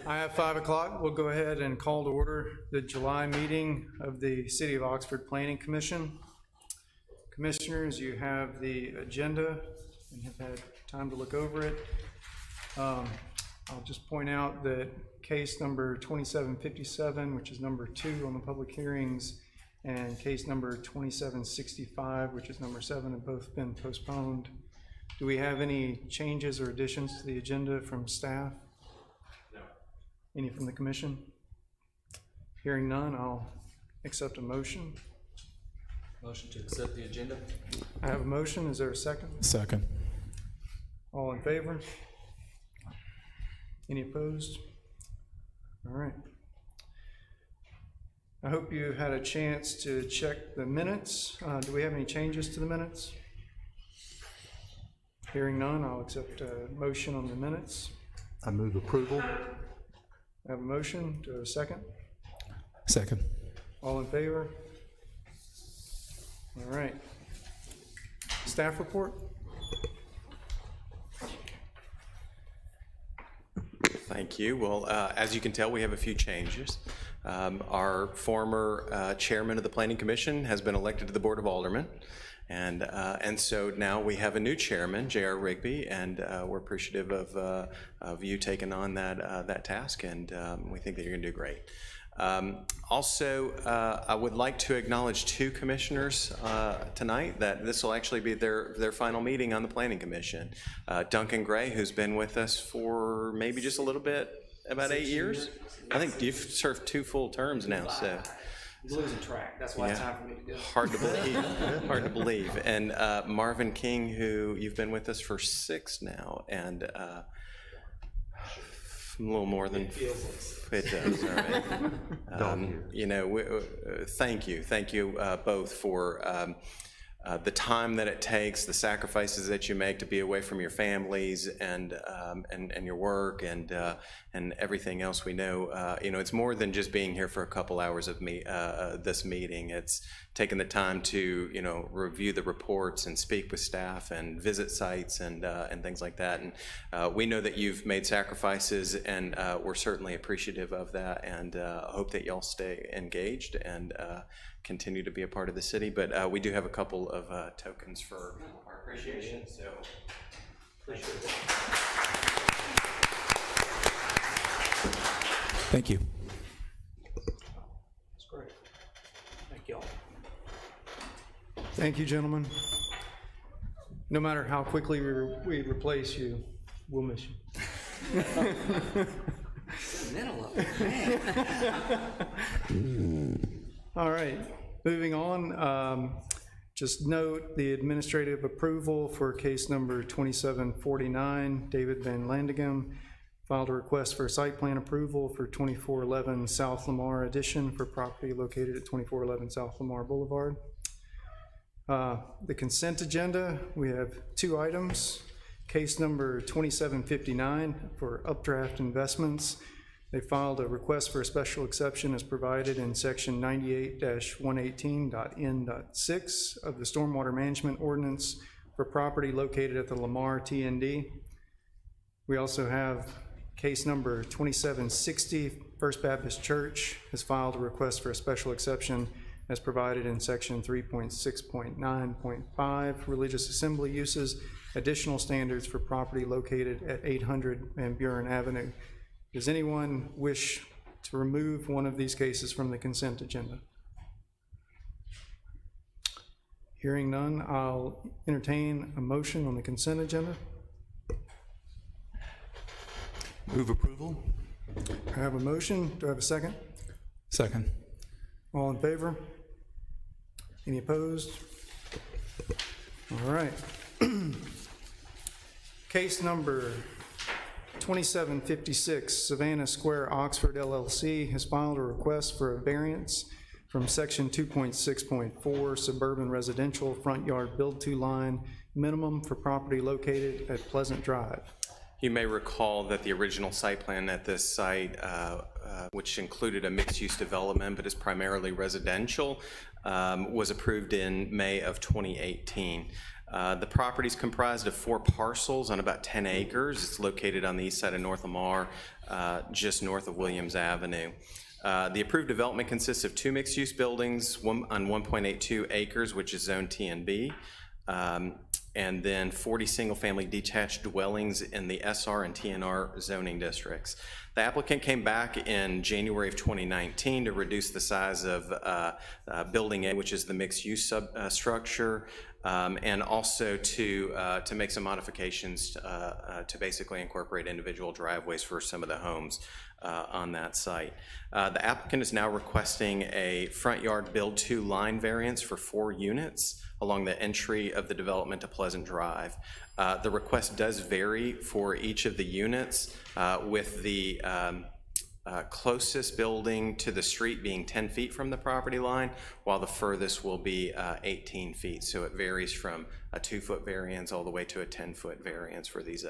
I have 5 o'clock. We'll go ahead and call to order the July meeting of the City of Oxford Planning Commission. Commissioners, you have the agenda and have had time to look over it. I'll just point out that case number 2757, which is number 2 on the public hearings, and case number 2765, which is number 7, have both been postponed. Do we have any changes or additions to the agenda from staff? No. Any from the commission? Hearing none, I'll accept a motion. Motion to accept the agenda. I have a motion. Is there a second? Second. All in favor? Any opposed? All right. I hope you had a chance to check the minutes. Do we have any changes to the minutes? Hearing none, I'll accept a motion on the minutes. I move approval. I have a motion. Do I have a second? Second. All in favor? All right. Staff report? Thank you. Well, as you can tell, we have a few changes. Our former chairman of the Planning Commission has been elected to the Board of Aldermen. And so now we have a new chairman, J.R. Rigby, and we're appreciative of you taking on that task, and we think that you're going to do great. Also, I would like to acknowledge 2 commissioners tonight that this will actually be their final meeting on the Planning Commission. Duncan Gray, who's been with us for maybe just a little bit, about 8 years. I think you've served 2 full terms now, so. He's losing track. That's why it's time for me to go. Hard to believe. Hard to believe. And Marvin King, who you've been with us for 6 now, and a little more than it does. All right. You know, thank you both for the time that it takes, the sacrifices that you make to be away from your families and your work and everything else. We know, you know, it's more than just being here for a couple hours of this meeting. It's taking the time to, you know, review the reports and speak with staff and visit sites and things like that. And we know that you've made sacrifices, and we're certainly appreciative of that, and hope that y'all stay engaged and continue to be a part of the city. But we do have a couple of tokens for our appreciation, so appreciate it. Thank you. That's great. Thank y'all. Thank you, gentlemen. No matter how quickly we replace you, we'll miss you. Sentimental of it, man. All right, moving on. Just note the administrative approval for case number 2749. David Van Landeghem filed a request for site plan approval for 2411 South Lamar addition for property located at 2411 South Lamar Boulevard. The consent agenda, we have 2 items. Case number 2759 for Updraft Investments. They filed a request for a special exception as provided in section 98-118.N.6 of the Stormwater Management Ordinance for property located at the Lamar TND. We also have case number 2760, First Baptist Church has filed a request for a special exception as provided in section 3.6.9.5, religious assembly uses, additional standards for property located at 800 Van Buren Avenue. Does anyone wish to remove one of these cases from the consent agenda? Hearing none, I'll entertain a motion on the consent agenda. Move approval. I have a motion. Do I have a second? Second. All in favor? Any opposed? All right. Case number 2756, Savannah Square Oxford LLC has filed a request for a variance from section 2.6.4 suburban residential front yard build-to line minimum for property located at Pleasant Drive. You may recall that the original site plan at this site, which included a mixed-use development but is primarily residential, was approved in May of 2018. The property is comprised of 4 parcels on about 10 acres. It's located on the east side of North Lamar, just north of Williams Avenue. The approved development consists of 2 mixed-use buildings on 1.82 acres, which is Zone T and B, and then 40 single-family detached dwellings in the SR and TNR zoning districts. The applicant came back in January of 2019 to reduce the size of Building A, which is the mixed-use structure, and also to make some modifications to basically incorporate individual driveways for some of the homes on that site. The applicant is now requesting a front yard build-to line variance for 4 units along the entry of the development to Pleasant Drive. The request does vary for each of the units, with the closest building to the street being 10 feet from the property line, while the furthest will be 18 feet. So it varies from a 2-foot variance all the way to a 10-foot variance for these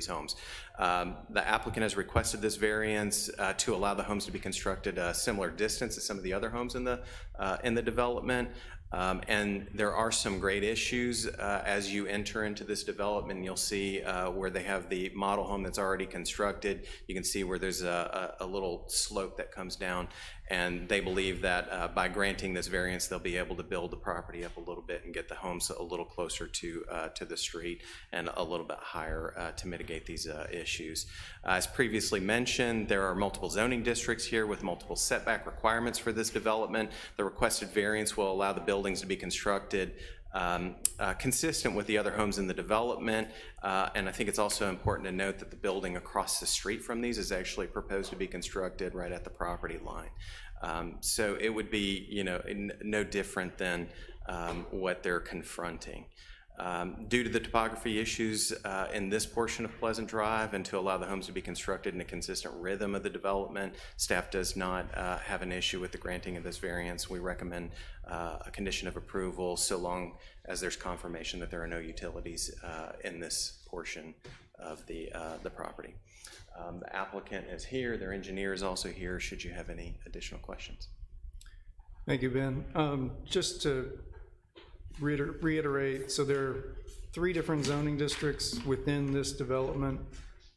homes. The applicant has requested this variance to allow the homes to be constructed a similar distance to some of the other homes in the development. And there are some grade issues as you enter into this development. You'll see where they have the model home that's already constructed. You can see where there's a little slope that comes down, and they believe that by granting this variance, they'll be able to build the property up a little bit and get the homes a little closer to the street and a little bit higher to mitigate these issues. As previously mentioned, there are multiple zoning districts here with multiple setback requirements for this development. The requested variance will allow the buildings to be constructed consistent with the other homes in the development, and I think it's also important to note that the building across the street from these is actually proposed to be constructed right at the property line. So it would be, no different than what they're confronting. Due to the topography issues in this portion of Pleasant Drive, and to allow the homes to be constructed in a consistent rhythm of the development, staff does not have an issue with the granting of this variance. We recommend a condition of approval so long as there's confirmation that there are no utilities in this portion of the property. The applicant is here. Their engineer is also here should you have any additional questions. Thank you, Ben. Just to reiterate, so there are 3 different zoning districts within this development,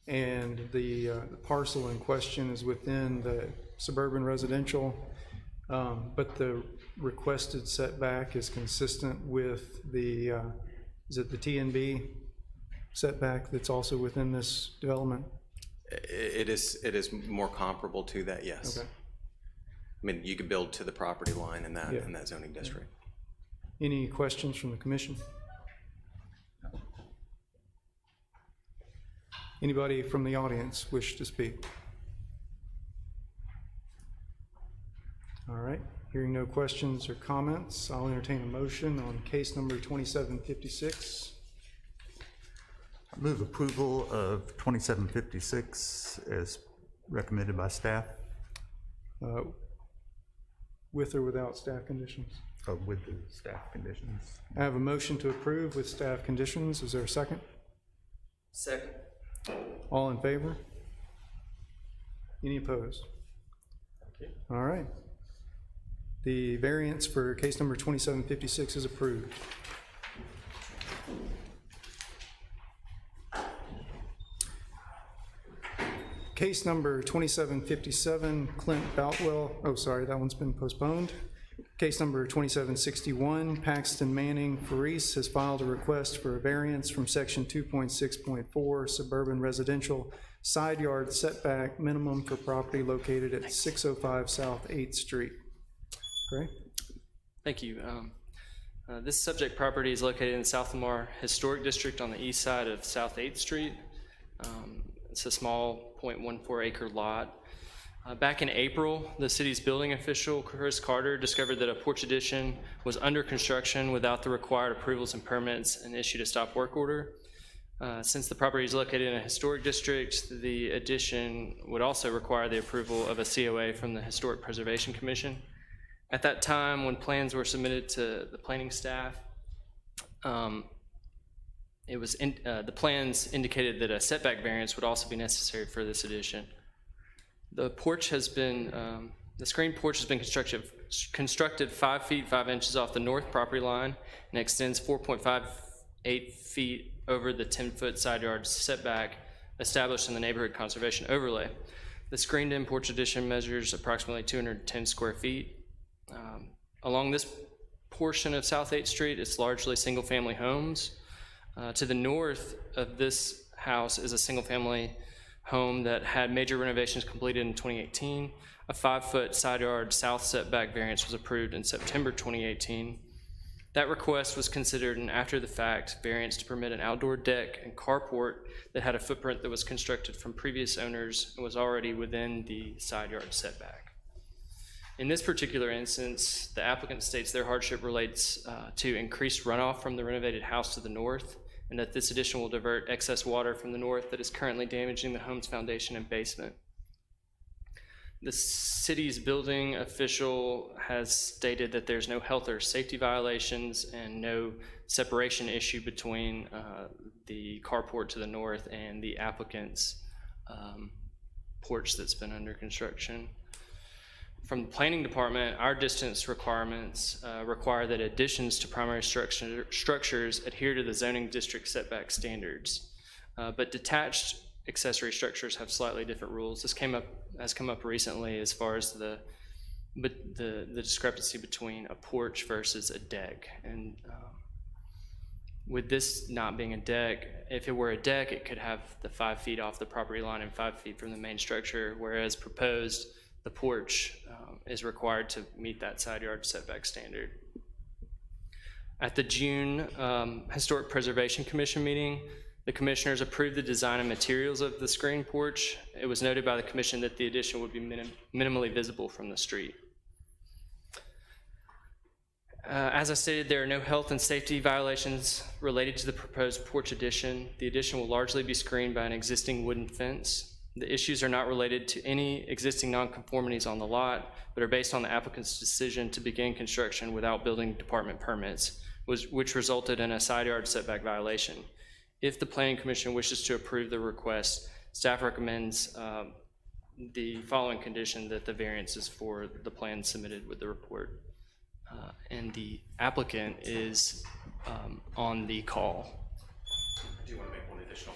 and the parcel in question is within the suburban residential, but the requested setback is consistent with the, is it the TNB setback that's also within this development? It is more comparable to that, yes. Okay. I mean, you could build to the property line in that zoning district. Any questions from the commission? Anybody from the audience wish to speak? All right, hearing no questions or comments, I'll entertain a motion on case number 2756. I move approval of 2756 as recommended by staff. With or without staff conditions? With the staff conditions. I have a motion to approve with staff conditions. Is there a second? Second. All in favor? Any opposed? All right. The variance for case number 2756 is approved. Case number 2757, Clint Boutwell, oh, sorry, that one's been postponed. Case number 2761, Paxton Manning Faris has filed a request for a variance from section 2.6.4 suburban residential side yard setback minimum for property located at 605 South 8th Street. Gray? Thank you. This subject property is located in the South Lamar Historic District on the east side of South 8th Street. It's a small 0.14 acre lot. Back in April, the city's building official, Chris Carter, discovered that a porch addition was under construction without the required approvals and permits and issued a stop work order. Since the property is located in a historic district, the addition would also require the approval of a COA from the Historic Preservation Commission. At that time, when plans were submitted to the planning staff, the plans indicated that a setback variance would also be necessary for this addition. The porch has been, the screen porch has been constructed 5 feet 5 inches off the north property line and extends 4.5 8 feet over the 10-foot side yard setback established in the neighborhood conservation overlay. The screened-in porch addition measures approximately 210 square feet. Along this portion of South 8th Street, it's largely single-family homes. To the north of this house is a single-family home that had major renovations completed in 2018. A 5-foot side yard south setback variance was approved in September 2018. That request was considered an after-the-fact variance to permit an outdoor deck and carport that had a footprint that was constructed from previous owners and was already within the side yard setback. In this particular instance, the applicant states their hardship relates to increased runoff from the renovated house to the north, and that this addition will divert excess water from the north that is currently damaging the home's foundation and basement. The city's building official has stated that there's no health or safety violations and no separation issue between the carport to the north and the applicant's porch that's been under construction. From the planning department, our distance requirements require that additions to primary structures adhere to the zoning district setback standards. But detached accessory structures have slightly different rules. This has come up recently as far as the discrepancy between a porch versus a deck. And with this not being a deck, if it were a deck, it could have the 5 feet off the property line and 5 feet from the main structure, whereas proposed, the porch is required to meet that side yard setback standard. At the June Historic Preservation Commission meeting, the commissioners approved the design and materials of the screen porch. It was noted by the commission that the addition would be minimally visible from the street. As I stated, there are no health and safety violations related to the proposed porch addition. The addition will largely be screened by an existing wooden fence. The issues are not related to any existing nonconformities on the lot, but are based on the applicant's decision to begin construction without building department permits, which resulted in a side yard setback violation. If the Planning Commission wishes to approve the request, staff recommends the following condition: that the variance is for the plan submitted with the report. And the applicant is on the call. I do want to make one additional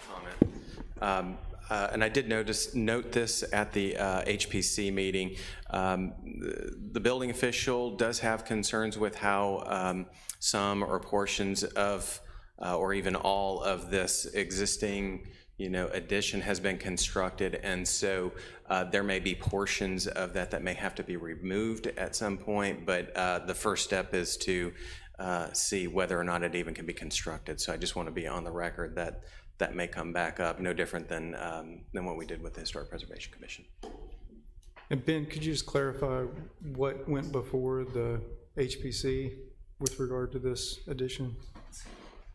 comment. And I did note this at the HPC meeting. The building official does have concerns with how some or portions of, or even all of this existing, addition has been constructed, and so there may be portions of that may have to be removed at some point. But the first step is to see whether or not it even can be constructed. So I just want to be on the record that that may come back up, no different than what we did with the Historic Preservation Commission. And Ben, could you just clarify what went before the HPC with regard to this addition?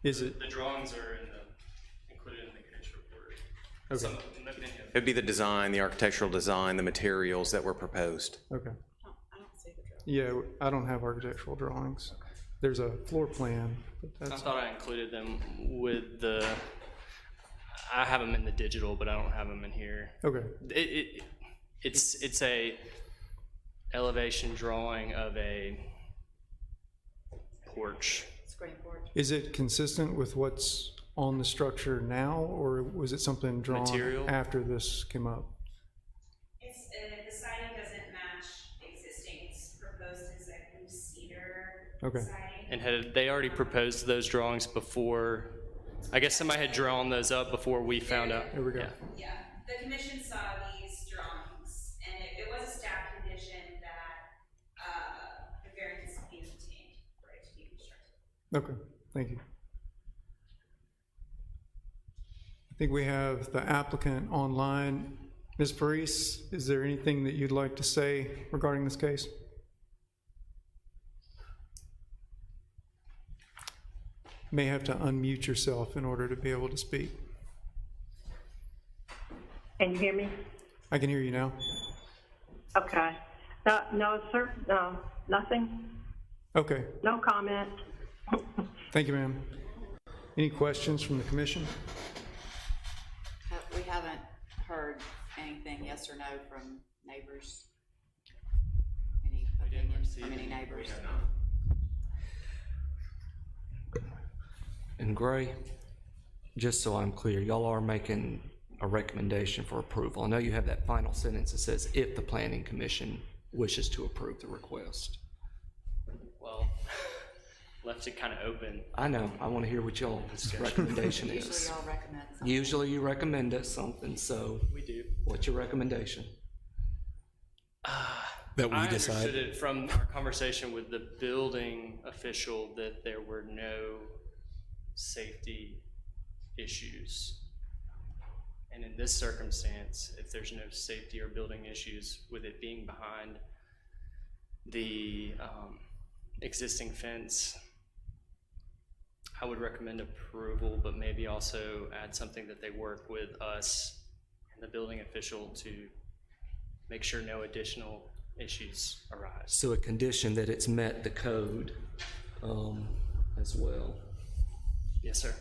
Is it? The drawings are included in the condition report. Okay. It'd be the design, the architectural design, the materials that were proposed. Okay. I don't see the drawing. Yeah, I don't have architectural drawings. There's a floor plan, but I that's, thought I included them with the, I have them in the digital, but I don't have them in here. okay. It's a elevation drawing of a porch. Screen porch. Is it consistent with what's on the structure now, or was it something drawn Material? after this came up? It's, the siding doesn't match existing, it's proposed as a loose cedar Okay. siding. And had they already proposed those drawings before? I guess somebody had drawn those up before we found out. Here we go. Yeah. Yeah, the commission saw these drawings, and it was a staff condition that, the variance be obtained for it to be constructed. Okay, thank you. I think we have the applicant online. Ms. Paris, is there anything that you'd like to say regarding this case? May have to unmute yourself in order to be able to speak. Can you hear me? I can hear you now. Okay. No, sir, no, nothing, Okay, no comment. thank you, ma'am. Any questions from the commission? We haven't heard anything, yes or no, from neighbors? Any opinions from any neighbors? And Gray, just so I'm clear, y'all are making a recommendation for approval. I know you have that final sentence that says, if the planning commission wishes to approve the request. Well, left it kind of open. I know, I want to hear what y'all's recommendation Usually is. y'all recommend something. Usually you recommend us something, so We do. what's your recommendation? That we I decide. understood it from our conversation with the building official that there were no safety issues. And in this circumstance, if there's no safety or building issues with it being behind the existing fence, I would recommend approval, but maybe also add something that they work with us and the building official to make sure no additional issues arise. So a condition that it's met the code as well. Yes, sir.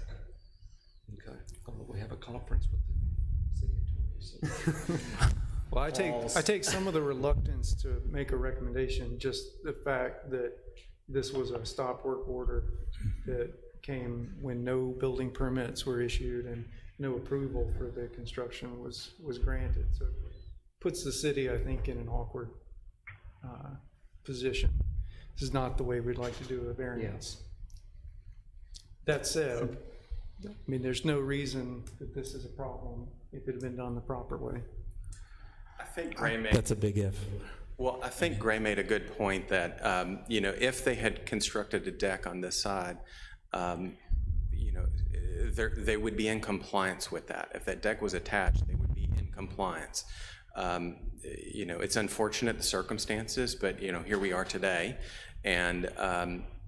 Okay. We have a conference with the city attorney. So. Well, I take some of the reluctance to make a recommendation, just the fact that this was a stop work order that came when no building permits were issued and no approval for the construction was granted. So it puts the city, I think, in an awkward position. This is not the way we'd like to do a variance. That said, I mean, there's no reason that this is a problem if it had been done the proper way. I think Gray made, That's a big if. well, I think Gray made a good point that, you know, if they had constructed a deck on this side, you know, they would be in compliance with that. If that deck was attached, they would be in compliance. You know, it's unfortunate the circumstances, but, you know, here we are today. And,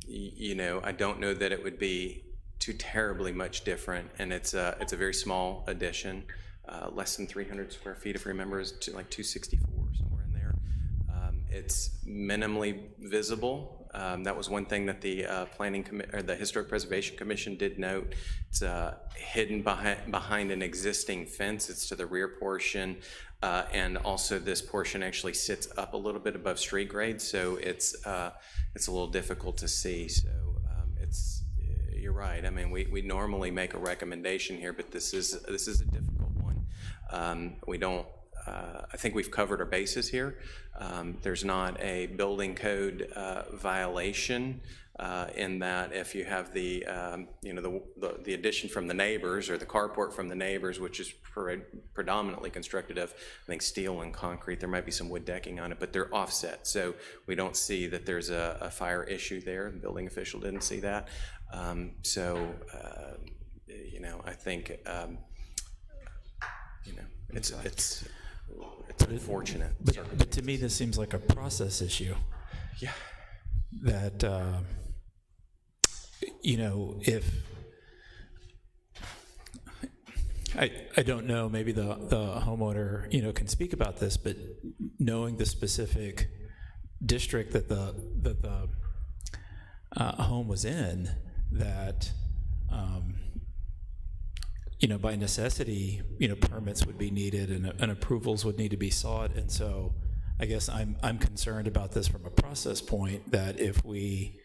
you know, I don't know that it would be too terribly much different. And it's a very small addition, less than 300 square feet, if I remember, is like 264, somewhere in there. It's minimally visible. That was one thing that the the Historic Preservation Commission did note. It's hidden behind an existing fence. It's to the rear portion, and also this portion actually sits up a little bit above street grade, so it's a little difficult to see. So you're right. I mean, we normally make a recommendation here, but this is a difficult one. We don't. I think we've covered our bases here. There's not a building code violation in that if you have the you know, the addition from the neighbors or the carport from the neighbors, which is predominantly constructed of, I think, steel and concrete. There might be some wood decking on it, but they're offset, so we don't see that there's a fire issue there. The building official didn't see that. You know, I think you know, it's unfortunate. But to me, this seems like a process issue. Yeah. That, you know, if, I don't know, maybe the homeowner, you know, can speak about this, but knowing the specific district that the home was in, that, you know, by necessity, you know, permits would be needed and approvals would need to be sought. And so I guess I'm concerned about this from a process point, that if we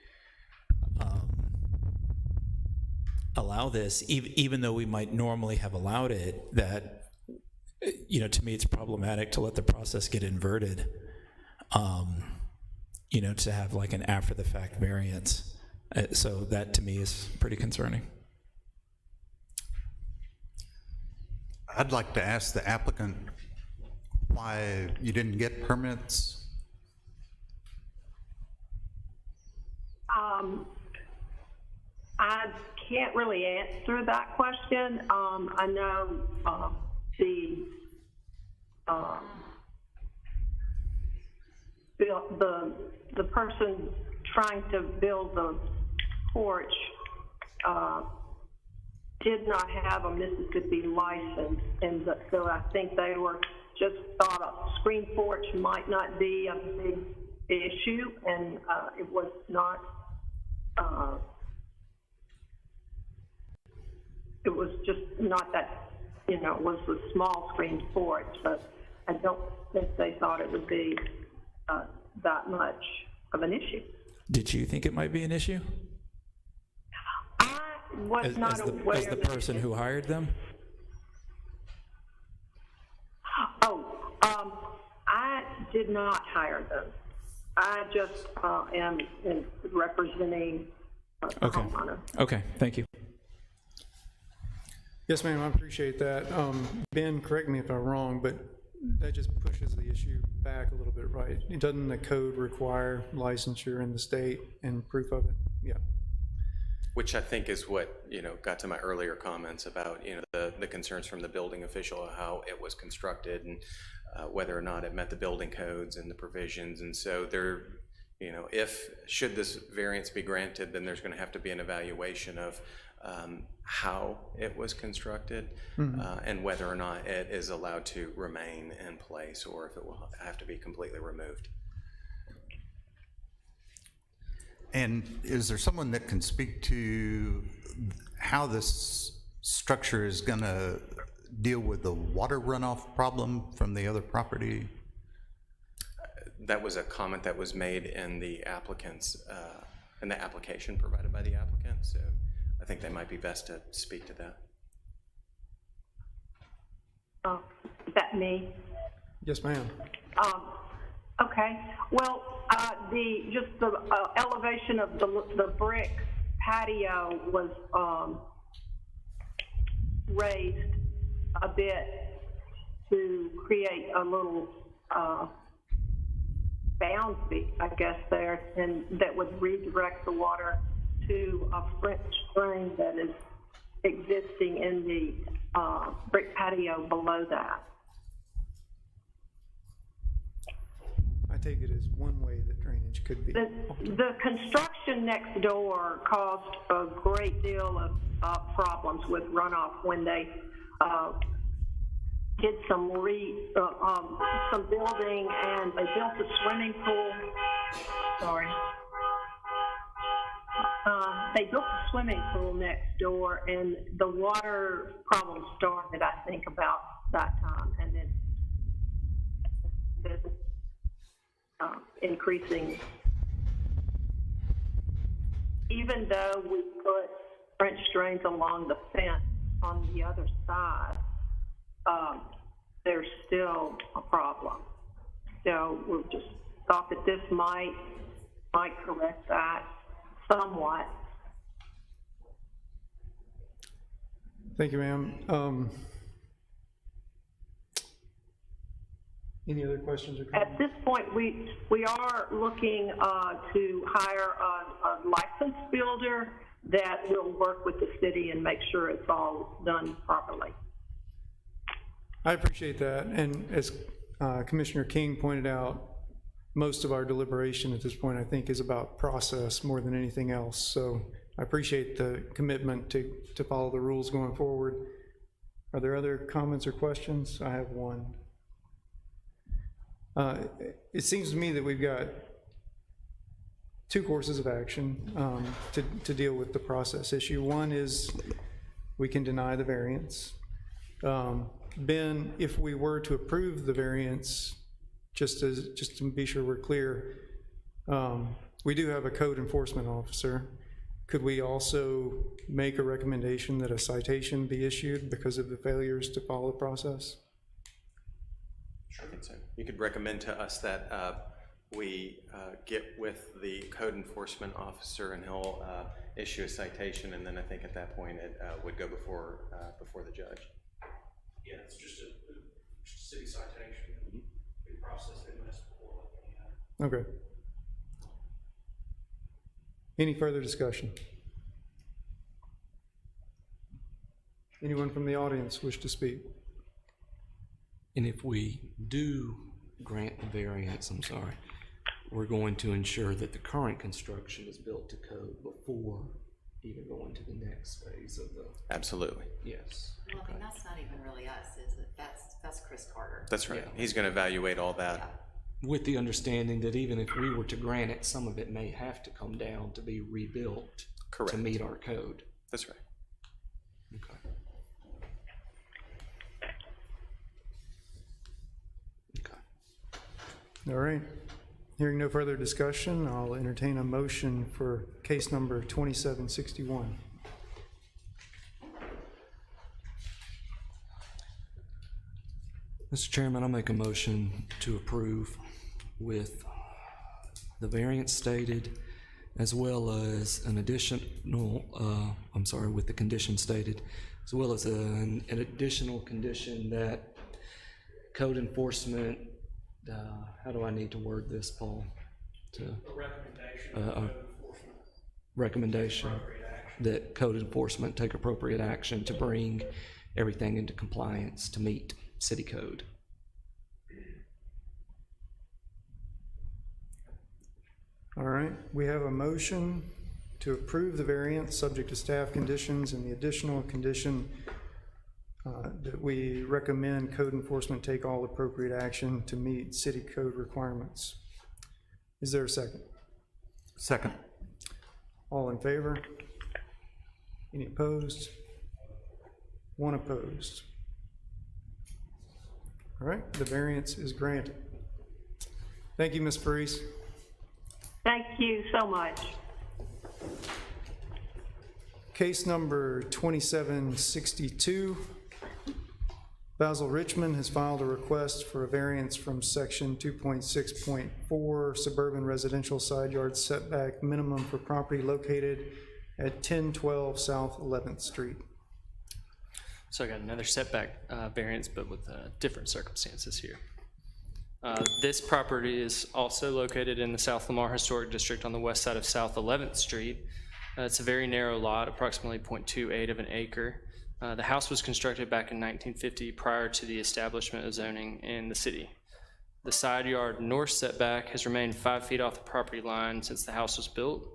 allow this, even though we might normally have allowed it, that, you know, to me it's problematic to let the process get inverted, you know, to have like an after the fact variance. So that to me is pretty concerning. I'd like to ask the applicant why you didn't get permits. I can't really answer that question. I know the person trying to build the porch did not have a Mississippi license, and so I think they were just thought a screen porch might not be a big issue, and it was not. It was just not that, you know, it was a small screen porch, but I don't think they thought it would be that much of an issue. Did you think it might be an issue? was as, not as the, aware as the that- person who hired them? Oh, I did not hire them. I just am representing the Okay. homeowner. Okay, thank you. Yes, ma'am, I appreciate that. Ben, correct me if I'm wrong, but that just pushes the issue back a little bit, right? Doesn't the code require licensure in the state and proof of it? Yeah. Which I think is what, got to my earlier comments about, the concerns from the building official, how it was constructed and whether or not it met the building codes and the provisions. And so there, should this variance be granted, then there's going to have to be an evaluation of how it was constructed and whether or not it is allowed to remain in place or if it will have to be completely removed. And is there someone that can speak to how this structure is going to deal with the water runoff problem from the other property? That was a comment that was made in the applicant's, in the application provided by the applicant, so I think they might be best to speak to that. Is that me? Yes, ma'am. Okay. Well, the elevation of the brick patio was raised a bit to create a little boundary, I guess, there, and that would redirect the water to a French drain that is existing in the brick patio below that. I take it as one way that drainage could be. The construction next door caused a great deal of problems with runoff when they did some building, and they built a swimming pool. Sorry. They built a swimming pool next door, and the water problem started, I think, about that time, and then increasing. Even though we put French drains along the fence on the other side, there's still a problem. So we just thought that this might correct that somewhat. Thank you, ma'am. Any other questions or comments? At this point, we are looking to hire a licensed builder that will work with the city and make sure it's all done properly. I appreciate that, and as Commissioner King pointed out, most of our deliberation at this point, I think, is about process more than anything else. So I appreciate the commitment to follow the rules going forward. Are there other comments or questions? I have one. It seems to me that we've got two courses of action to deal with the process issue. One is we can deny the variance. Ben, if we were to approve the variance, just to be sure we're clear, we do have a code enforcement officer. Could we also make a recommendation that a citation be issued because of the failures to follow the process? Sure, I think so. You could recommend to us that we get with the code enforcement officer and he'll issue a citation, and then I think at that point it would go before the judge. Yeah, it's just a city citation. We process it and that's before. Okay. Any further discussion? Anyone from the audience wish to speak? And if we do grant the variance, we're going to ensure that the current construction is built to code before even going to the next phase of the. Absolutely. Yes. Well, I mean, that's not even really us, is it? That's Chris Carter. That's right. Yeah. He's going to evaluate all that. With the understanding that even if we were to grant it, some of it may have to come down to be rebuilt. Correct. To meet our code. That's right. Okay. All right. Hearing no further discussion, I'll entertain a motion for case number 2761. Mr. Chairman, I'll make a motion to approve with the variance stated, as well as an additional, with the condition stated, as well as an additional condition that code enforcement, how do I need to word this, Paul? Recommendation that code enforcement take appropriate action to bring everything into compliance to meet city code. All right, we have a motion to approve the variance subject to staff conditions and the additional condition that we recommend code enforcement take all appropriate action to meet city code requirements. Is there a second? Second. All in favor? Any opposed? One opposed. All right, the variance is granted. Thank you, Ms. Parise. Thank you so much. Case number 2762. Basil Richmond has filed a request for a variance from section 2.6.4 suburban residential side yard setback minimum for property located at 1012 South 11th Street. So I got another setback variance, but with different circumstances here. This property is also located in the South Lamar Historic District on the west side of South 11th Street. It's a very narrow lot, approximately 0.28 of an acre. The house was constructed back in 1950 prior to the establishment of zoning in the city. The side yard north setback has remained 5 feet off the property line since the house was built,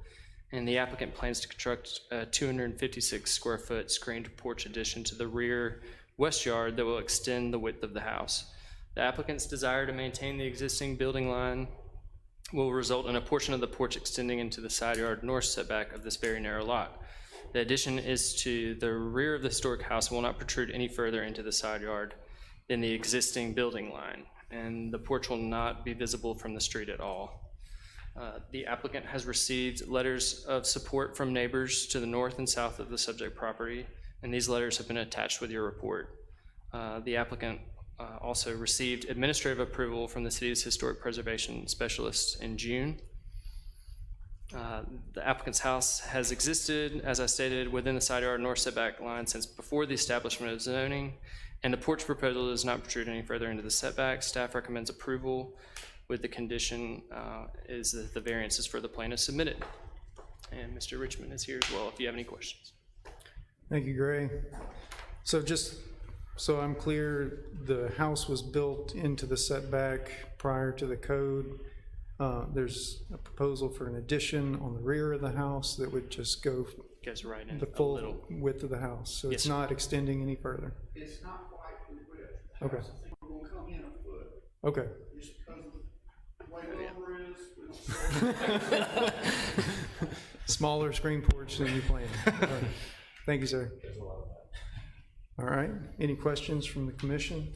and the applicant plans to construct a 256 square foot screened porch addition to the rear west yard that will extend the width of the house. The applicant's desire to maintain the existing building line will result in a portion of the porch extending into the side yard north setback of this very narrow lot. The addition is to the rear of the historic house and will not protrude any further into the side yard than the existing building line, and the porch will not be visible from the street at all. The applicant has received letters of support from neighbors to the north and south of the subject property, and these letters have been attached with your report. The applicant also received administrative approval from the city's historic preservation specialists in June. The applicant's house has existed, as I stated, within the side yard north setback line since before the establishment of zoning, and the porch proposal does not protrude any further into the setback. Staff recommends approval with the condition is that the variance is for the plan as submitted. And Mr. Richmond is here as well if you have any questions. Thank you, Gray. So just so I'm clear, the house was built into the setback prior to the code. There's a proposal for an addition on the rear of the house that would just go Goes right in the a full little. width of the house. So Yes, it's sir. not extending any further. It's not quite the width. Okay. I think we're gonna come in a foot, Okay. just because of the way the number is. Smaller screen porch than you planned. All right. Thank you, sir. All right. Any questions from the commission?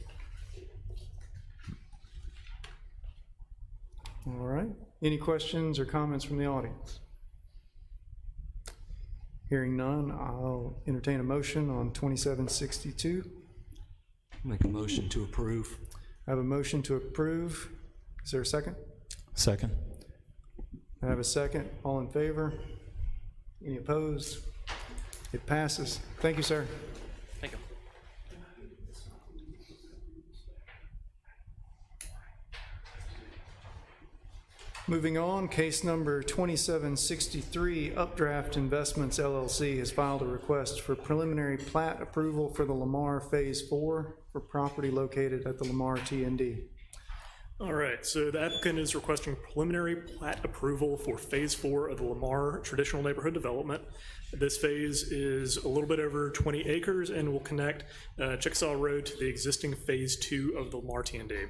All right. Any questions or comments from the audience? Hearing none, I'll entertain a motion on 2762. Make a motion to approve. I have a motion to approve. Is there a second? Second. I have a second. All in favor? Any opposed? It passes. Thank you, sir. Thank you. Moving on, case number 2763, Updraft Investments LLC has filed a request for preliminary plat approval for the Lamar Phase 4 for property located at the Lamar TND. All right, so the applicant is requesting preliminary plat approval for Phase 4 of the Lamar Traditional Neighborhood Development. This phase is a little bit over 20 acres and will connect Chickasaw Road to the existing Phase 2 of the Lamar TND.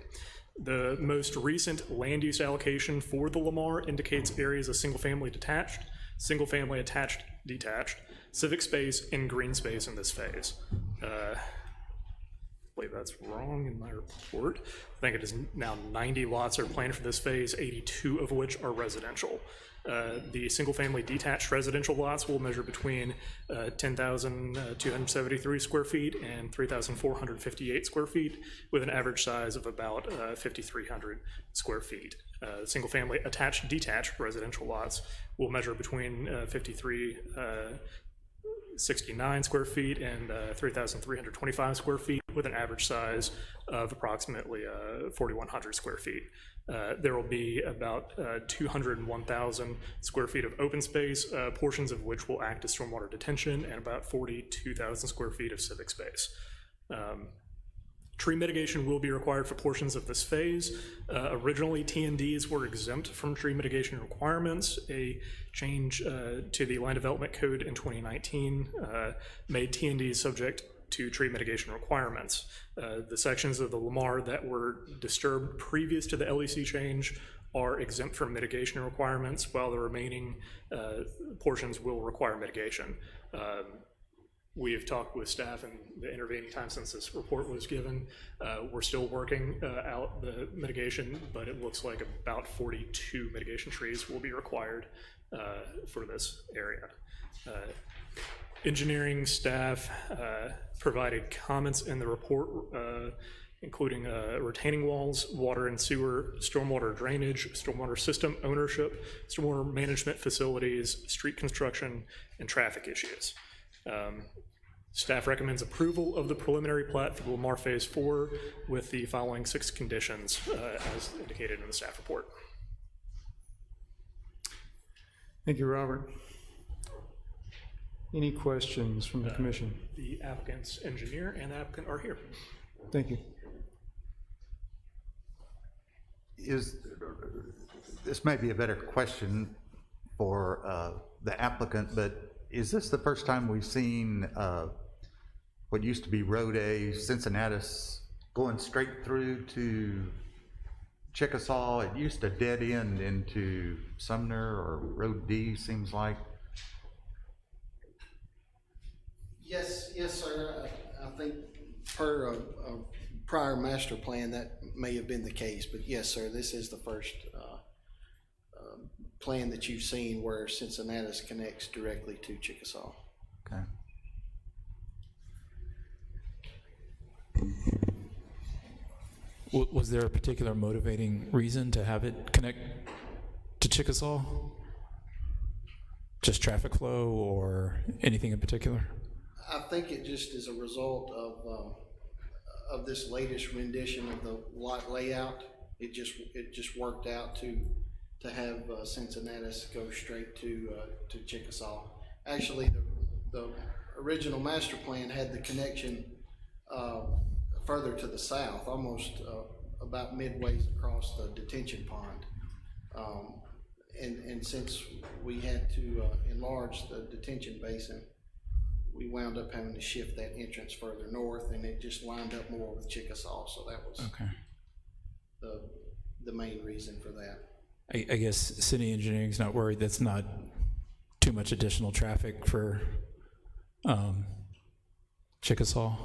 The most recent land use allocation for the Lamar indicates areas of single-family detached, single-family attached detached, civic space, and green space in this phase. I believe that's wrong in my report. I think it is now 90 lots are planned for this phase, 82 of which are residential. The single-family detached residential lots will measure between 10,273 square feet and 3,458 square feet, with an average size of about 5,300 square feet. Single-family attached detached residential lots will measure between 5,369 square feet and 3,325 square feet, with an average size of approximately 4,100 square feet. There will be about 201,000 square feet of open space, portions of which will act as stormwater detention, and about 42,000 square feet of civic space. Tree mitigation will be required for portions of this phase. Originally, T&Ds were exempt from tree mitigation requirements. A change to the Land Development Code in 2019 made T&Ds subject to tree mitigation requirements. The sections of the Lamar that were disturbed previous to the LEC change are exempt from mitigation requirements, while the remaining portions will require mitigation. We have talked with staff in the intervening time since this report was given. We're still working out the mitigation, but it looks like about 42 mitigation trees will be required for this area. Engineering staff provided comments in the report, including retaining walls, water and sewer, stormwater drainage, stormwater system ownership, stormwater management facilities, street construction, and traffic issues. Staff recommends approval of the preliminary plat for Lamar Phase 4 with the following 6 conditions as indicated in the staff report. Thank you, Robert. Any questions from the commission? The applicant's engineer and the applicant are here. Thank you. This may be a better question for the applicant, but is this the first time we've seen what used to be Road A, Cincinnatus, going straight through to Chickasaw? It used to dead end into Sumner or Road D, seems like. Yes, sir. I think per a prior master plan, that may have been the case, but yes, sir, this is the first plan that you've seen where Cincinnatus connects directly to Chickasaw. Okay. Was there a particular motivating reason to have it connect to Chickasaw? Just traffic flow or anything in particular? I think it just is a result of this latest rendition of the lot layout. It just worked out to have Cincinnatus go straight to Chickasaw. Actually, the original master plan had the connection further to the south, almost about midway across the detention pond. And since we had to enlarge the detention basin, we wound up having to shift that entrance further north, and it just lined up more with Chickasaw. So that was the main reason for that. I guess city engineering's not worried that's not too much additional traffic for Chickasaw?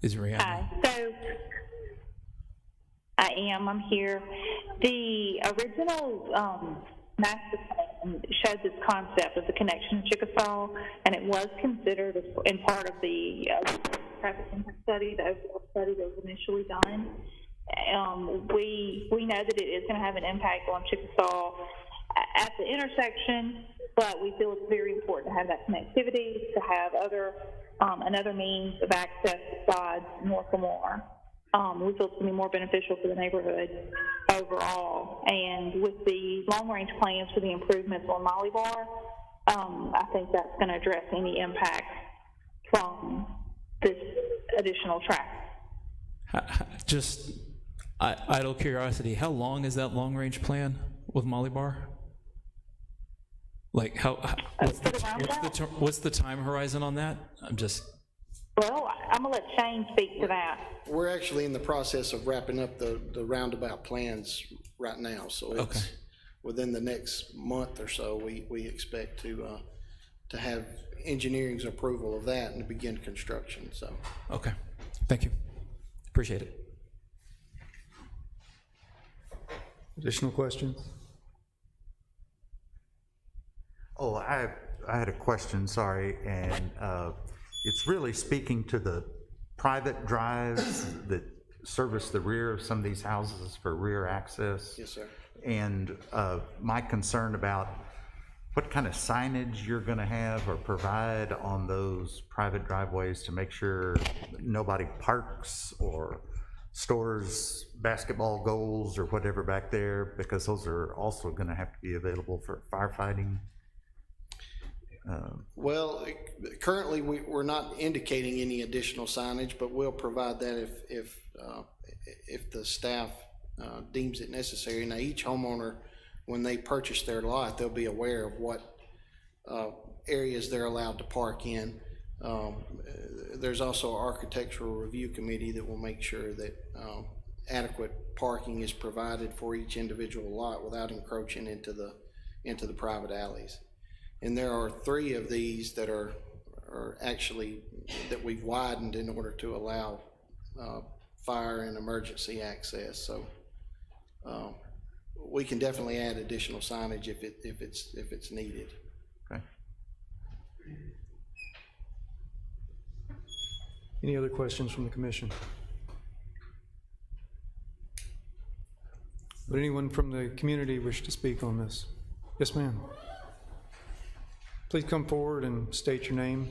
Is Rihanna? Hi, so I'm here. The original master plan showed this concept of the connection to Chickasaw, and it was considered in part of the traffic impact study, the overall study that was initially done. We know that it is going to have an impact on Chickasaw at the intersection, but we feel it's very important to have that connectivity, to have another means of access besides North Lamar. We feel it's going to be more beneficial for the neighborhood overall. And with the long-range plans for the improvements on Molly Bar, I think that's going to address any impact from this additional traffic. Just idle curiosity, how long is that long-range plan with Molly Bar? Like, what's the time horizon on that? Well, I'm going to let Shane speak to that. We're actually in the process of wrapping up the roundabout plans right now, so it's within the next month or so. We expect to have engineering's approval of that and to begin construction. So. Okay, thank you. Appreciate it. Additional questions? Oh, I had a question, sorry, and it's really speaking to the private drives that service the rear of some of these houses for rear access. Yes, sir. And my concern about what kind of signage you're gonna have or provide on those private driveways to make sure nobody parks or stores basketball goals or whatever back there, because those are also gonna have to be available for firefighting. Well, currently, we're not indicating any additional signage, but we'll provide that if the staff deems it necessary. Now, each homeowner, when they purchase their lot, they'll be aware of what areas they're allowed to park in. There's also an architectural review committee that will make sure that adequate parking is provided for each individual lot without encroaching into the private alleys. And there are 3 of these that are actually, that we've widened in order to allow fire and emergency access. So we can definitely add additional signage if it's needed. Okay. Any other questions from the commission? Would anyone from the community wish to speak on this? Yes, ma'am. Please come forward and state your name.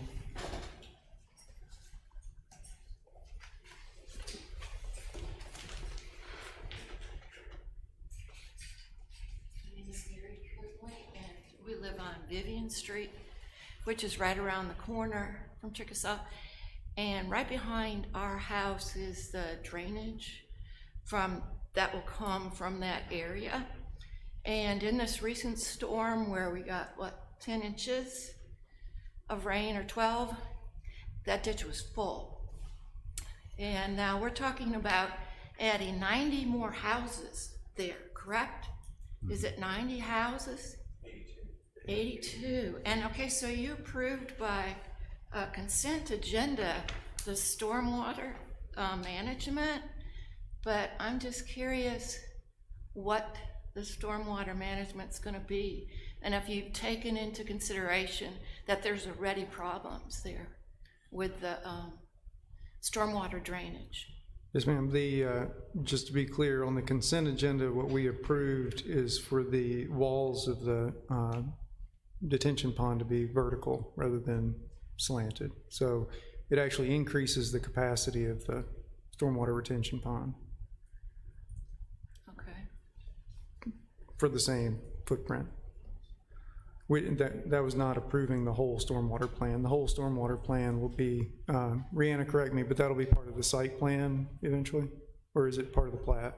My name is Mary Kirkley, and we live on Vivian Street, which is right around the corner from Chickasaw. And right behind our house is the drainage that will come from that area. And in this recent storm where we got, 10 inches of rain or 12, that ditch was full. And now we're talking about adding 90 more houses there, correct? Is it 90 houses? 82. And okay, so you approved by consent agenda the stormwater management, but I'm just curious what the stormwater management's gonna be, and if you've taken into consideration that there's already problems there with the stormwater drainage. Yes, ma'am. Just to be clear, on the consent agenda, what we approved is for the walls of the detention pond to be vertical rather than slanted. So it actually increases the capacity of the stormwater retention pond. Okay. For the same footprint. That was not approving the whole stormwater plan. The whole stormwater plan will be, Rihanna, correct me, but that'll be part of the site plan eventually? Or is it part of the plat?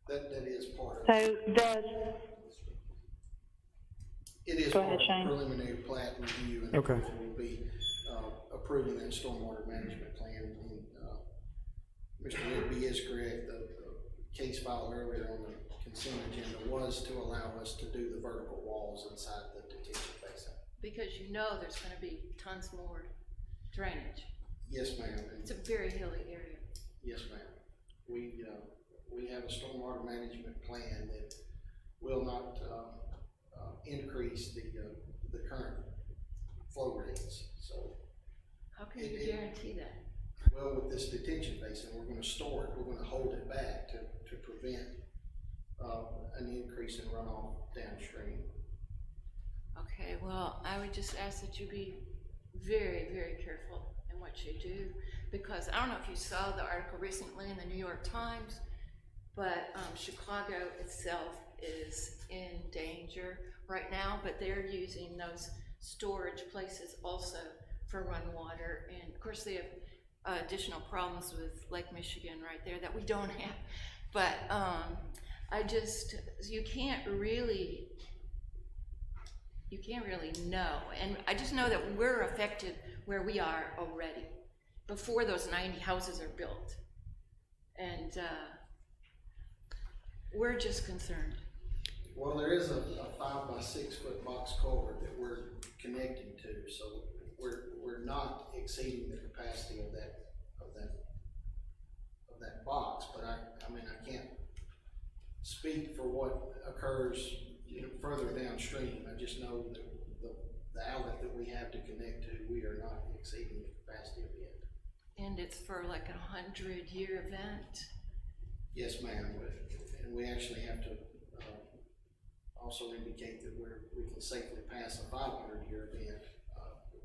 That is part of So does, it is Go part ahead, of Shane. the preliminary plat review, and Okay. we'll be approving that stormwater management plan. And Mr. Whitby is correct. The case filed earlier on the consent agenda was to allow us to do the vertical walls inside the detention basin. Because you know there's gonna be tons more drainage. Yes, ma'am. And It's a very hilly area. yes, ma'am. We have a stormwater management plan that will not increase the current flow rates. So, How can you guarantee that? well, with this detention basin, we're going to store it. We're going to hold it back to prevent an increase in runoff downstream. Okay, well, I would just ask that you be very, very careful in what you do, because I don't know if you saw the article recently in the New York Times, but Chicago itself is in danger right now, but they're using those storage places also for run water, and of course they have additional problems with Lake Michigan right there that we don't have, but you can't really know, and I just know that we're affected where we are already before those 90 houses are built, and we're just concerned. Well, there is a 5 by 6 foot box culvert that we're connecting to, so we're not exceeding the capacity of that box. But I mean, I can't speak for what occurs, further downstream. I just know that the outlet that we have to connect to, we are not exceeding the capacity of it. And it's for like a 100-year event? Yes, ma'am, and we actually have to also indicate that we can safely pass a 500-year event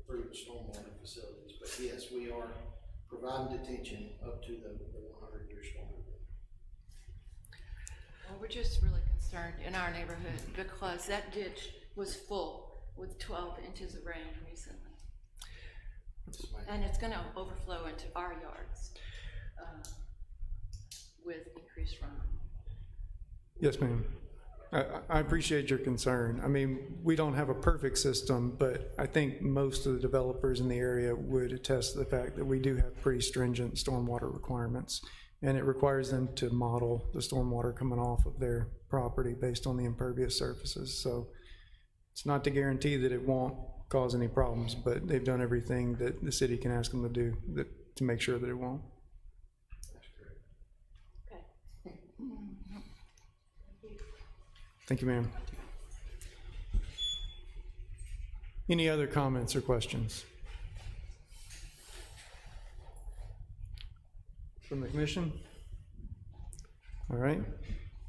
through the stormwater facilities. But yes, we are providing detention up to the 100-year storm event. Well, we're just really concerned in our neighborhood because that ditch was full with 12 inches of rain recently. And it's gonna overflow into our yards with increased runoff. Yes, ma'am. I appreciate your concern. I mean, we don't have a perfect system, but I think most of the developers in the area would attest to the fact that we do have pretty stringent stormwater requirements. And it requires them to model the stormwater coming off of their property based on the impervious surfaces. So it's not to guarantee that it won't cause any problems, but they've done everything that the city can ask them to do to make sure that it won't. Thank you, ma'am. Any other comments or questions from the commission? All right.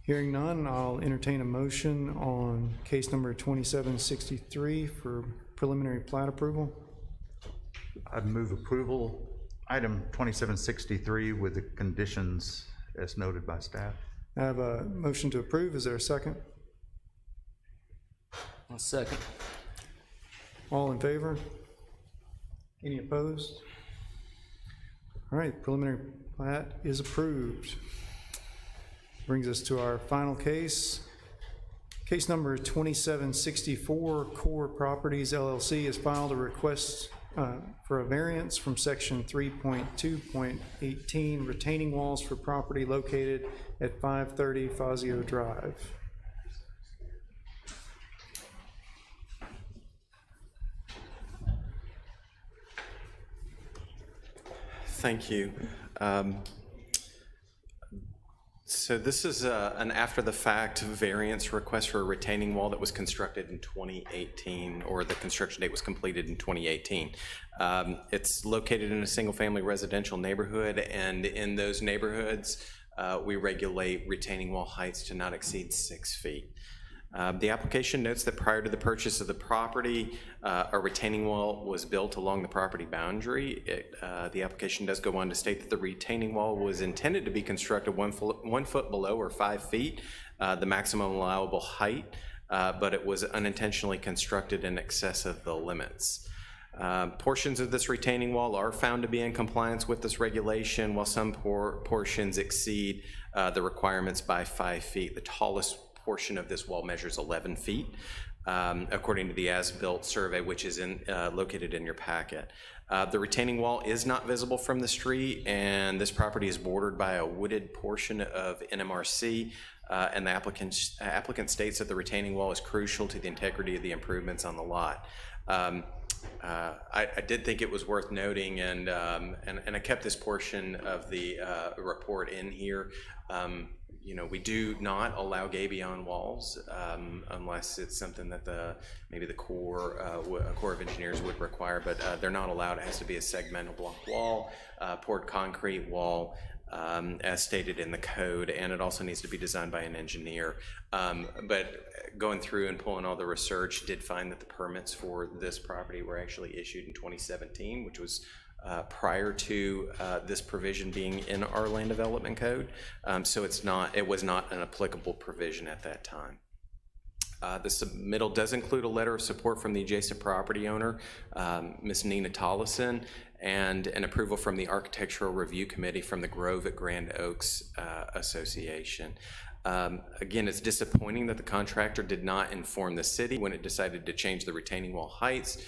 Hearing none, I'll entertain a motion on case number 2763 for preliminary plat approval. I'd move approval, item 2763 with the conditions as noted by staff. I have a motion to approve. Is there a second? I'll second. All in favor? Any opposed? All right, preliminary plat is approved. Brings us to our final case. Case number 2764, Core Properties LLC has filed a request for a variance from section 3.2.18, retaining walls for property located at 530 Fazio Drive. Thank you. So this is an after-the-fact variance request for a retaining wall that was constructed in 2018, or the construction date was completed in 2018. It's located in a single-family residential neighborhood, and in those neighborhoods, we regulate retaining wall heights to not exceed 6 feet. The application notes that prior to the purchase of the property, a retaining wall was built along the property boundary. The application does go on to state that the retaining wall was intended to be constructed 1 foot below or 5 feet, the maximum allowable height, but it was unintentionally constructed in excess of the limits. Portions of this retaining wall are found to be in compliance with this regulation, while some portions exceed the requirements by 5 feet. The tallest portion of this wall measures 11 feet, according to the as-built survey, which is located in your packet. The retaining wall is not visible from the street, and this property is bordered by a wooded portion of NMRC, and the applicant states that the retaining wall is crucial to the integrity of the improvements on the lot. I did think it was worth noting, and I kept this portion of the report in here. You know, we do not allow gabion walls unless it's something that maybe the Corps of Engineers would require, but they're not allowed. It has to be a segmental block wall, poured concrete wall, as stated in the code, and it also needs to be designed by an engineer. But going through and pulling all the research, did find that the permits for this property were actually issued in 2017, which was prior to this provision being in our land development code. So it was not an applicable provision at that time. The submittal does include a letter of support from the adjacent property owner, Ms. Nina Tollison, and an approval from the Architectural Review Committee from the Grove at Grand Oaks Association. Again, it's disappointing that the contractor did not inform the city when it decided to change the retaining wall heights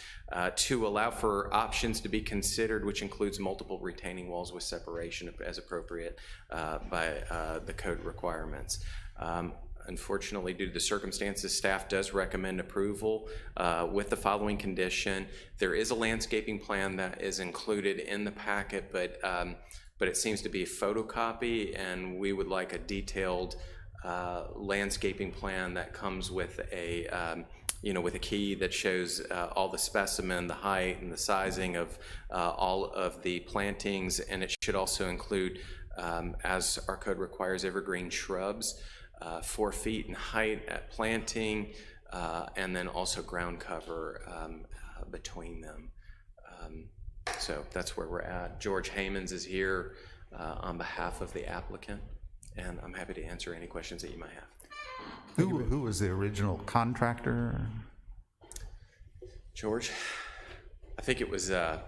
to allow for options to be considered, which includes multiple retaining walls with separation as appropriate by the code requirements. Unfortunately, due to the circumstances, staff does recommend approval with the following condition. There is a landscaping plan that is included in the packet, but it seems to be a photocopy, and we would like a detailed landscaping plan that comes with a, with a key that shows all the specimen, the height, and the sizing of all of the plantings, and it should also include, as our code requires, evergreen shrubs, 4 feet in height at planting, and then also ground cover between them. So that's where we're at. George Haymans is here on behalf of the applicant, and I'm happy to answer any questions that you might have. Who was the original contractor? George? I think it was, Sam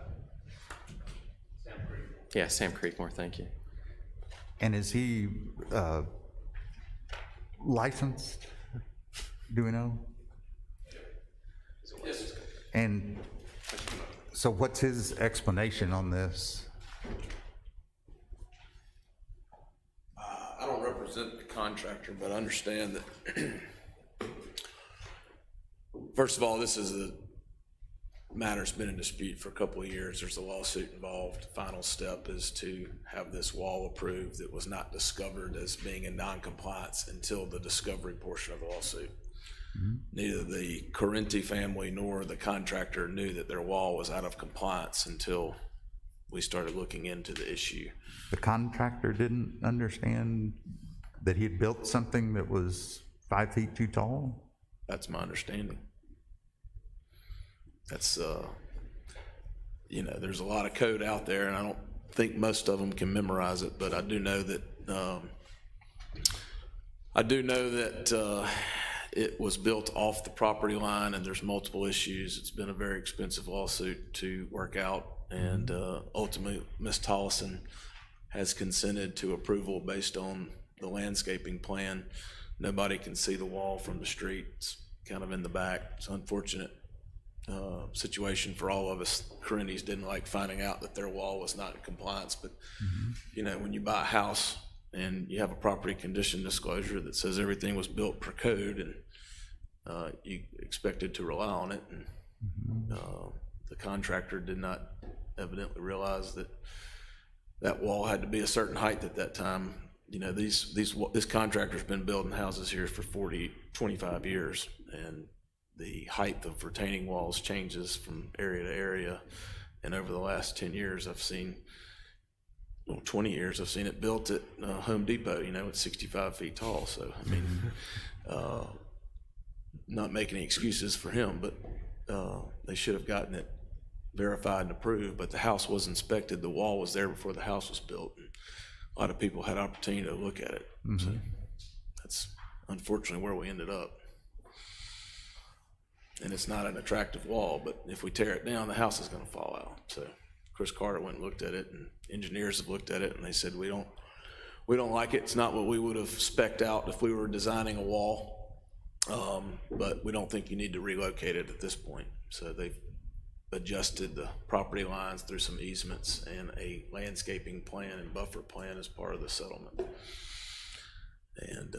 Creekmore. Yeah, Sam Creekmore, thank you. And is he licensed? Do we know? Yes. And so what's his explanation on this? I don't represent the contractor, but I understand that, first of all, this is a matter's been in dispute for a couple of years. There's a lawsuit involved. Final step is to have this wall approved that was not discovered as being in non-compliance until the discovery portion of the lawsuit. Mm-hmm. Neither the Correnti family nor the contractor knew that their wall was out of compliance until we started looking into the issue. The contractor didn't understand that he had built something that was 5 feet too tall? That's my understanding. That's, there's a lot of code out there, and I don't think most of them can memorize it, but I do know that, it was built off the property line, and there's multiple issues. It's been a very expensive lawsuit to work out, and ultimately, Ms. Tollison has consented to approval based on the landscaping plan. Nobody can see the wall from the street. It's kind of in the back. It's an unfortunate situation for all of us. Correntis didn't like finding out that their wall was not in compliance, but when you buy a house and you have a property condition disclosure that says everything was built per code, and you expected to rely on it, and the contractor did not evidently realize that that wall had to be a certain height at that time. This contractor's been building houses here for 25 years, and the height of retaining walls changes from area to area. And over the last 10 years, 20 years, I've seen it built at Home Depot, it's 65 feet tall. So, I mean, not making any excuses for him, but they should have gotten it verified and approved. But the house was inspected. The wall was there before the house was built. And a lot of people had opportunity to look at it. So that's unfortunately where we ended up. And it's not an attractive wall, but if we tear it down, the house is going to fall out. So Chris Carter went and looked at it, and engineers have looked at it, and they said, we don't like it. It's not what we would have spec'd out if we were designing a wall, but we don't think you need to relocate it at this point. So they've adjusted the property lines through some easements and a landscaping plan and buffer plan as part of the settlement. And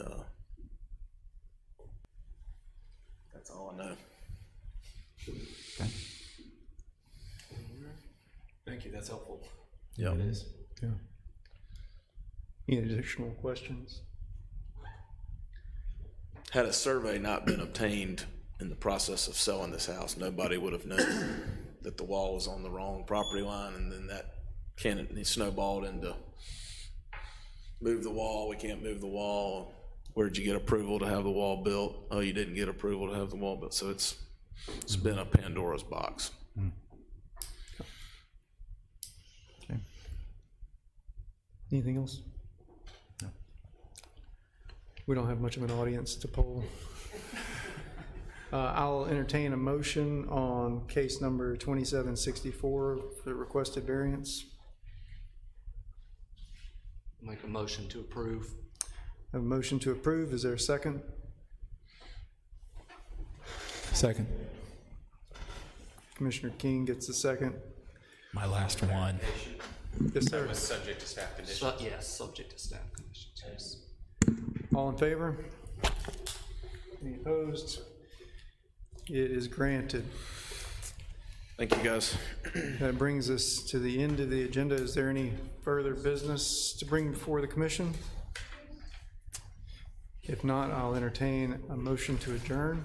that's all I know. Okay. Thank you, that's helpful. Yeah, it is. Yeah. Any additional questions? Had a survey not been obtained in the process of selling this house, nobody would have known that the wall was on the wrong property line, and then that snowballed into move the wall, we can't move the wall. Where'd you get approval to have the wall built? Oh, you didn't get approval to have the wall built. So it's been a Pandora's box. Okay. Anything else? No. We don't have much of an audience to poll. I'll entertain a motion on case number 2764 for the requested variance. Make a motion to approve. I have a motion to approve. Is there a second? Second. Commissioner King gets the second. My last one. Yes, sir. That was subject to staff conditions. Yes, subject to staff conditions, yes. All in favor? Any opposed? It is granted. Thank you, guys. That brings us to the end of the agenda. Is there any further business to bring before the commission? If not, I'll entertain a motion to adjourn.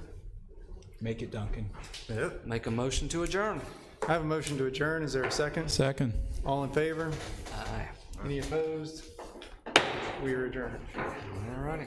Make it Duncan. Make a motion to adjourn. I have a motion to adjourn. Is there a second? Second. All in favor? Aye. Any opposed? We are adjourned. All righty.